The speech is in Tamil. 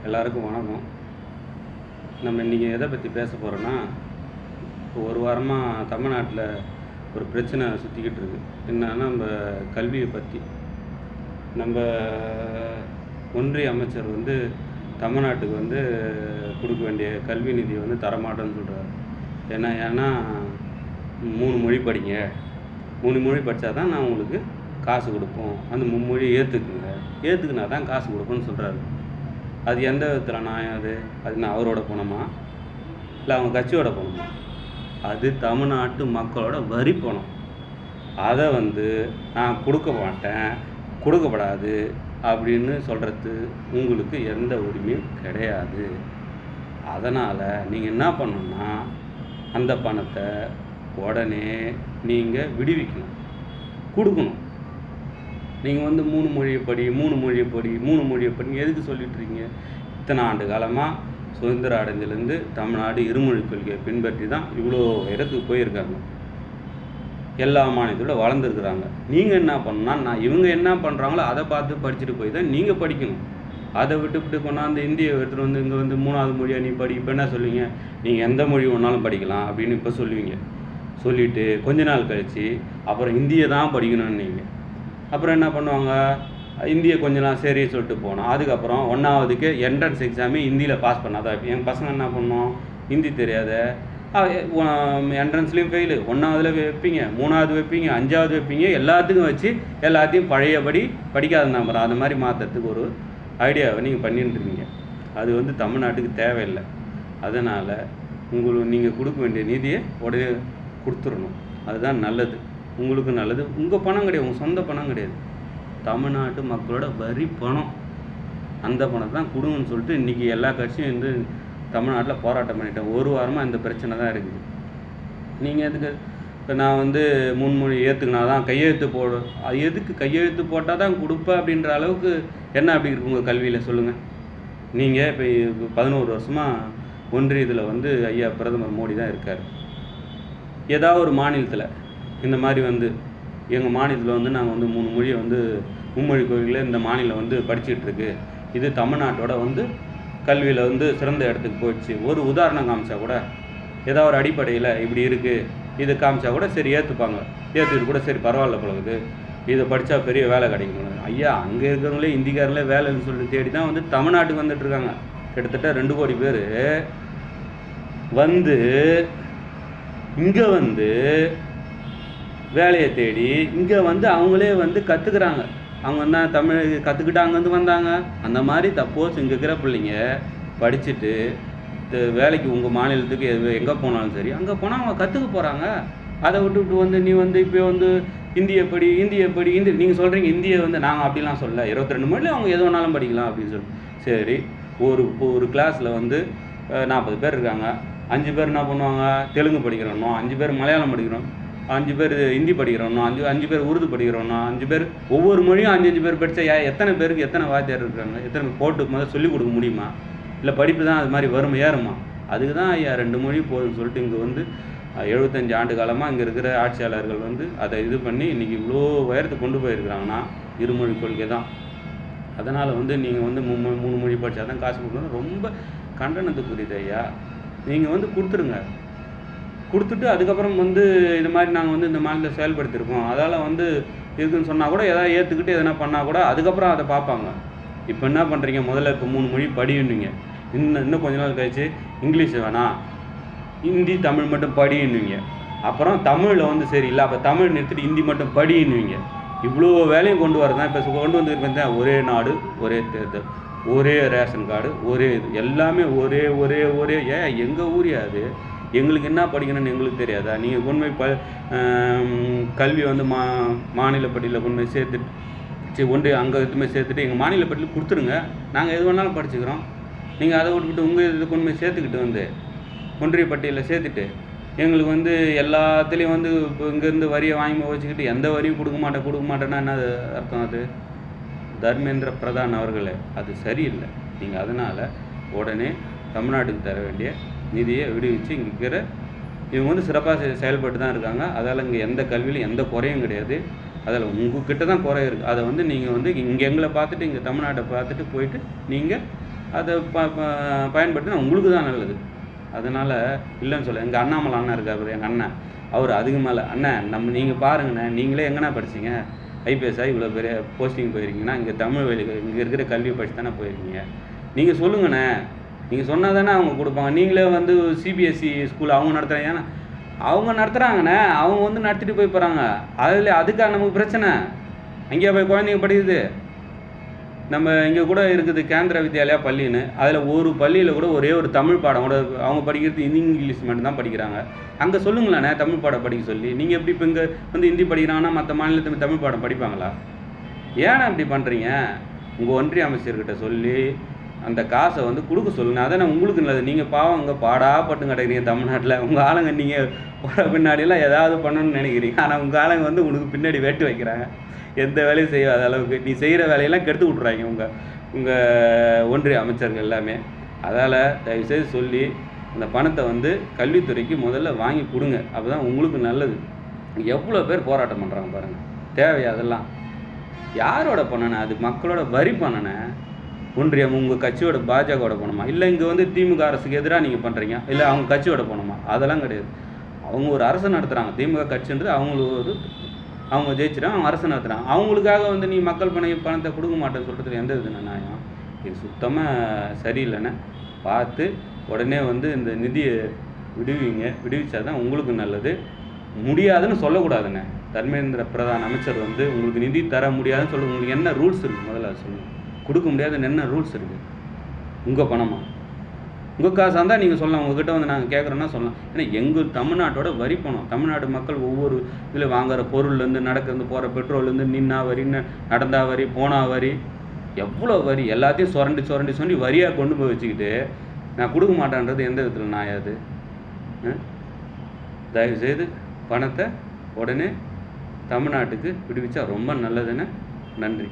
எல்லாருக்கும் வணக்கம். நம்ம இன்றைக்கி எதை பற்றி பேச போகிறோன்னா, இப்போ ஒரு வாரமாக தமிழ்நாட்டில் ஒரு பிரச்சனை சுற்றிக்கிட்டு இருக்குது. என்னன்னா, நம்ம கல்வியை பற்றி. நம்ம ஒன்றிய அமைச்சர் தமிழ்நாட்டுக்கு கொடுக்க வேண்டிய கல்வி நிதியை தரமாட்டேன்னு சொல்கிறார். ஏன்னா 3 மொழி படிங்க, 3 மொழி படித்தா தான் நான் உங்களுக்கு காசு கொடுப்போம், அந்த மும்மொழியை ஏற்றுக்குனா தான் காசு கொடுப்போன்னு சொல்கிறாரு. அது எந்த விதத்தில் நியாயம்? அது நான் அவரோட பணமா இல்லை அவங்க கட்சியோட பணமா? அது தமிழ்நாட்டு மக்களோட வரி பணம். அதை நான் கொடுக்க மாட்டேன், கொடுக்கப்படாது அப்படின்னு சொல்கிறது உங்களுக்கு எந்த உரிமையும் கிடையாது. அதனால் நீங்கள் என்ன பண்ணணும்னா, அந்த பணத்தை உடனே நீங்கள் விடுவிக்கணும், கொடுக்கணும். நீங்கள் 3 மொழியை படி, 3 மொழியை படி, 3 மொழியை படி எதுக்கு சொல்லிட்டு இருக்கீங்க? இத்தனை ஆண்டு காலமாக சுதந்திரம் அடைஞ்சிலேருந்து தமிழ்நாடு இருமொழி கொள்கையை பின்பற்றி தான் இவ்வளோ இடத்துக்கு போயிருக்காங்க. எல்லா மாநிலத்தோட வளர்ந்துருக்குறாங்க. நீங்கள் என்ன பண்ணணும்னா, இவங்க என்ன பண்ணுறாங்களோ அதை பார்த்து படிச்சுட்டு போய் தான் நீங்கள் படிக்கணும். அதை விட்டு கொண்டாந்து இந்தியை எடுத்துகிட்டு இங்கே 3வது மொழியாக நீ படி. இப்போ என்ன சொல்லுவீங்க? நீங்கள் எந்த மொழி ஒன்றாலும் படிக்கலாம் அப்படின்னு இப்போ சொல்லுவீங்க. சொல்லிவிட்டு கொஞ்ச நாள் கழித்து அப்புறம் இந்தியை தான் படிக்கணும்னு நீங்கள். அப்புறம் என்ன பண்ணுவாங்க? இந்தியை கொஞ்ச நாள் சரி சொல்லிட்டு போனோம். அதுக்கப்புறம் 1ஆவதுக்கு என்ட்ரன்ஸ் எக்ஸாமே ஹிந்தியில் பாஸ் பண்ணாதான். இப்போ எங்கள் பசங்க என்ன பண்ணோம்? ஹிந்தி தெரியாத என்ட்ரன்ஸ்லேயும் ஃபெயிலு. 1ஆவதுல வைப்பீங்க, 3ஆவது வைப்பீங்க, 5ஆவது வைப்பீங்க, எல்லாத்துக்கும் வச்சு எல்லாத்தையும் பழையபடி படிக்காத நம்புகிறோம். அந்த மாதிரி மாற்றுறதுக்கு ஒரு ஐடியாவை நீங்கள் பண்ணிட்டுருக்கீங்க. அது தமிழ்நாட்டுக்கு தேவையில்லை. அதனால் நீங்கள் கொடுக்க வேண்டிய நிதியை உடனே கொடுத்துடணும். அதுதான் நல்லது, உங்களுக்கு நல்லது. உங்கள் பணம் கிடையாது, உங்கள் சொந்த பணம் கிடையாது, தமிழ்நாட்டு மக்களோட வரி பணம். அந்த பணத்தை தான் கொடுங்கன்னு சொல்லிட்டு இன்றைக்கி எல்லா கட்சியும் தமிழ்நாட்டில் போராட்டம் பண்ணிட்டேன். ஒரு வாரமாக இந்த பிரச்சனை தான் இருக்குது. நீங்கள் எதுக்கு இப்போ நான் முன்மொழி ஏற்றுக்கினா தான் கையெழுத்து போடும். அது எதுக்கு கையெழுத்து போட்டால் தான் கொடுப்பேன் அப்படின்ற அளவுக்கு என்ன அப்படி இருக்கு உங்கள் கல்வியில்? சொல்லுங்கள். நீங்கள் இப்போ 11 வருஷமாக ஒன்றியத்தில் ஐயா பிரதமர் மோடி தான் இருக்கார். ஏதாவது ஒரு மாநிலத்தில் இந்த மாதிரி எங்கள் மாநிலத்தில் நாங்கள் 3 மொழியை மும்மொழி கோயிலில் இந்த மாநிலம் படிச்சுட்ருக்கு, இது தமிழ்நாட்டோட கல்வியில் சிறந்த இடத்துக்கு போயிடுச்சு, ஒரு உதாரணம் காமிச்சா கூட, ஏதாவது ஒரு அடிப்படையில் இப்படி இருக்குது இது காமிச்சா கூட சரி ஏற்றுப்பாங்க. ஏற்றுக்கிட்டு கூட சரி பரவாயில்ல பழகுது, இதை படித்தா பெரிய வேலை கிடைக்கும். ஐயா, அங்கே இருக்கிறவங்களே இந்திக்காரங்களே வேலைன்னு சொல்லி தேடி தான் தமிழ்நாட்டுக்கு வந்துட்டுருக்காங்க. கிட்டத்தட்ட 2 கோடி பேர் இங்கே வேலையை தேடி இங்கே அவங்களே கற்றுக்குறாங்க. அவங்க தான் தமிழ் கற்றுக்கிட்டு அங்கேருந்து வந்தாங்க. அந்த மாதிரி தப்போஸ் இங்கே இருக்கிற பிள்ளைங்க படிச்சுட்டு வேலைக்கு உங்கள் மாநிலத்துக்கு எங்கே போனாலும் சரி, அங்கே போனால் அவங்க கற்றுக்க போகிறாங்க. அதை விட்டுவிட்டு நீ இப்போ இந்தியை படி ஹிந்தி நீங்கள் சொல்கிறீங்க. இந்தியை நாங்கள் அப்படிலாம் சொல்ல, 22 மொழியில் அவங்க எது வேணாலும் படிக்கலாம் அப்படின்னு சொல்லி. சரி, ஒரு கிளாஸில் 40 பேர் இருக்காங்க. 5 பேர் என்ன பண்ணுவாங்க? தெலுங்கு படிக்கிறோம், 5 பேர் மலையாளம் படிக்கிறோம், 5 பேர் ஹிந்தி படிக்கிறோம், 5 பேர் உருது படிக்கிறோம், 5 பேர் ஒவ்வொரு மொழியும் 5 பேர் படித்தா எத்தனை பேருக்கு எத்தனை வாத்தியார் இருக்காங்க? எத்தனை போட்டு முதல்ல சொல்லிக் கொடுக்க முடியுமா? இல்லை படிப்பு தான் அது மாதிரி வறுமை ஏறுமா? அதுக்கு தான் ஐயா 2 மொழி போதுன்னு சொல்லிட்டு இங்கே 75 ஆண்டு காலமாக இங்கே இருக்கிற ஆட்சியாளர்கள் அதை இது பண்ணி இன்றைக்கி இவ்வளோ உயரத்துக்கு கொண்டு போயிருக்கிறாங்கன்னா இருமொழி கொள்கை தான். அதனால் நீங்கள் 3 மொழி படித்தா தான் காசு கொடுக்கணும். ரொம்ப கண்டனத்துக்குரியது ஐயா. நீங்கள் கொடுத்துருங்க. கொடுத்துட்டு அதுக்கப்புறம் இது மாதிரி நாங்கள் இந்த மாநிலத்தில் செயல்படுத்தியிருக்கோம், அதால் இருக்குதுன்னு சொன்னால் கூட எதாவது ஏற்றுக்கிட்டு எதனா பண்ணால் கூட அதுக்கப்புறம் அதை பார்ப்பாங்க. இப்போ என்ன பண்ணுறீங்க? முதல்ல இப்போ 3 மொழி படின்னுவீங்க. இன்னும் கொஞ்ச நாள் கழிச்சு இங்கிலீஷ் வேணாம், ஹிந்தி தமிழ் மட்டும் படின்னுவீங்க. அப்புறம் தமிழில் சரி இல்லை, அப்போ தமிழ் நிறுத்திட்டு ஹிந்தி மட்டும் படின்னுவீங்க. இவ்வளோ வேலையும் கொண்டு வரதான் இப்போ கொண்டு வந்துருப்பேன். ஒரே நாடு, ஒரே தேர்தல், ஒரே ரேஷன் கார்டு, ஒரே இது எல்லாமே ஒரே ஒரே ஒரே. ஏன் எங்கள் ஊர் அது? எங்களுக்கு என்ன படிக்கணும்னு எங்களுக்கு தெரியாதா? நீங்கள் கொண்டு போய் கல்வி மாநில பட்டியலில் கொண்டு போய் சேர்த்துட்டு ஒன்று அங்கே எதுவுமே சேர்த்துட்டு எங்கள் மாநில பட்டியலில் கொடுத்துருங்க, நாங்கள் எது வேணாலும் படிச்சுக்கிறோம். நீங்கள் அதை விட்டுவிட்டு உங்கள் இது கொண்டு போய் சேர்த்துக்கிட்டு ஒன்றிய பட்டியலில் சேர்த்துட்டு எங்களுக்கு எல்லாத்துலேயும் இப்போ இங்கேருந்து வரியை வாங்கி வச்சுக்கிட்டு எந்த வரியும் கொடுக்க மாட்டேன்னா என்ன அர்த்தம்? அது தர்மேந்திர பிரதான் அவர்களே, அது சரியில்லை. நீங்கள் அதனால் உடனே தமிழ்நாட்டுக்கு தர வேண்டிய நிதியை விடுவிச்சு இங்கே இருக்கிற இவங்க சிறப்பாக செயல்பட்டு தான் இருக்காங்க. அதால் இங்கே எந்த கல்வியிலும் எந்த குறையும் கிடையாது. அதில் உங்கள்கிட்ட தான் குறை இருக்குது. அதை நீங்கள் இங்கே எங்களை பார்த்துட்டு இங்கே தமிழ்நாட்டை பார்த்துட்டு போயிட்டு நீங்கள் அதை பயன்படுத்தினா உங்களுக்கு தான் நல்லது. அதனால் இல்லைன்னு சொல்ல. எங்கள் அண்ணாமலை அண்ணன் இருக்கார், எங்கள் அண்ணன். அவர் அதுக்கு மேலே, அண்ணன் நீங்கள் பாருங்கண்ணே, நீங்களே எங்கண்ணா படிச்சிங்க? ஐபிஎஸ் ஆகி இவ்வளோ பெரிய போஸ்டிங் போயிருக்கீங்கன்னா இங்கே தமிழ் வழி இங்கே இருக்கிற கல்வியை படிச்சு தானே போயிருக்கீங்க. நீங்கள் சொல்லுங்கண்ணே, நீங்கள் சொன்னால் தானே அவங்க கொடுப்பாங்க. நீங்களே வந்து சிபிஎஸ்சி ஸ்கூல் அவங்க நடத்துகிறாங்க, ஏன்னா அவங்க நடத்துகிறாங்கண்ணே, அவங்க வந்து நடத்திட்டு போய் போகிறாங்க. அதுக்காக நமக்கு பிரச்சனை. அங்கேயே போய் குழந்தைங்க படிக்குது. நம்ம இங்கே கூட இருக்குது கேந்திர வித்யாலயா பள்ளின்னு, அதில் ஒரு பள்ளியில் கூட ஒரே ஒரு தமிழ் பாடம் கூட அவங்க படிக்கிறது இங்கிலீஷ் மட்டும் தான் படிக்கிறாங்க. அங்கே சொல்லுங்களேண்ணே தமிழ் பாடம் படிக்க சொல்லி. நீங்கள் எப்படி இப்போ இங்கே வந்து ஹிந்தி படிக்கிறாங்கன்னா மற்ற மாநிலத்தில் தமிழ் பாடம் படிப்பாங்களா? ஏன்னா இப்படி பண்ணுறீங்க? உங்கள் ஒன்றிய அமைச்சர்கிட்ட சொல்லி அந்த காசை வந்து கொடுக்க சொல்லுங்க. அதானே உங்களுக்கு நல்லது. நீங்கள் பாவம் இங்கே பாடாப்பட்டு கிடக்கிறீங்க தமிழ்நாட்டில். உங்கள் ஆளுங்க நீங்கள் போகிற பின்னாடியெல்லாம் ஏதாவது பண்ணணும்னு நினைக்கிறீங்க, ஆனால் உங்கள் ஆளுங்க வந்து உனக்கு பின்னாடி வேட்டு வைக்கிறாங்க. எந்த வேலையும் செய்யாத அளவுக்கு நீ செய்கிற வேலையெல்லாம் கெடுத்து விட்றாங்க உங்கள் ஒன்றிய அமைச்சர்கள் எல்லாமே. அதால் தயவுசெய்து சொல்லி அந்த பணத்தை வந்து கல்வித்துறைக்கு முதல்ல வாங்கி கொடுங்க. அப்போ தான் உங்களுக்கு நல்லது. எவ்வளோ பேர் போராட்டம் பண்ணுறாங்க பாருங்கள். தேவையா அதெல்லாம்? யாரோட பண்ணனே? அது மக்களோட வரி பண்ணனே. ஒன்றியம் உங்கள் கட்சியோட பாஜகவோட போகணுமா? இல்லை இங்கே வந்து திமுக அரசுக்கு எதிராக நீங்கள் பண்ணுறீங்க, இல்லை அவங்க கட்சியோட போகணுமா? அதெல்லாம் கிடையாது. அவங்க ஒரு அரசு நடத்துகிறாங்க. திமுக கட்சின்றது அவங்க ஜெயிச்சிட்டாங்க, அவங்க அரசு நடத்துகிறாங்க. அவங்களுக்காக வந்து நீ மக்கள் பணத்தை கொடுக்க மாட்டேன்னு சொல்கிறதுல எந்த வித நியாயம்? இது சுத்தமாக சரியில்லைண்ணே. பார்த்து உடனே வந்து இந்த நிதியை விடுவிச்சா தான் உங்களுக்கு நல்லது. முடியாதுன்னு சொல்லக்கூடாதுண்ணே. தர்மேந்திர பிரதான் அமைச்சர் வந்து உங்களுக்கு நிதி தர முடியாதுன்னு சொல்ல, உங்களுக்கு என்ன ரூல்ஸ் இருக்குது முதல்ல சொல்லுங்கள். கொடுக்க முடியாதுன்னு என்ன ரூல்ஸ் இருக்குது? உங்கள் பணமா? உங்கள் காசாக இருந்தால் நீங்கள் சொல்லலாம். உங்கள்கிட்ட வந்து நாங்கள் கேட்குறோன்னா சொல்லலாம். ஏன்னா எங்கள் தமிழ்நாட்டோட வரி பணம். தமிழ்நாட்டு மக்கள் ஒவ்வொரு இதில் வாங்குகிற பொருள்லேருந்து, நடக்கிறது, போகிற பெட்ரோல்லேருந்து, நின்னா வரி, நடந்தா வரி, போனா வரி, எவ்வளோ வரி, எல்லாத்தையும் சுரண்டி வரியாக கொண்டு போய் வச்சுக்கிட்டு நான் கொடுக்க மாட்டேன்றது எந்த விதத்தில் நியாயாது? தயவுசெய்து பணத்தை உடனே தமிழ்நாட்டுக்கு விடுவிச்சா ரொம்ப நல்லதுன்னு. நன்றி.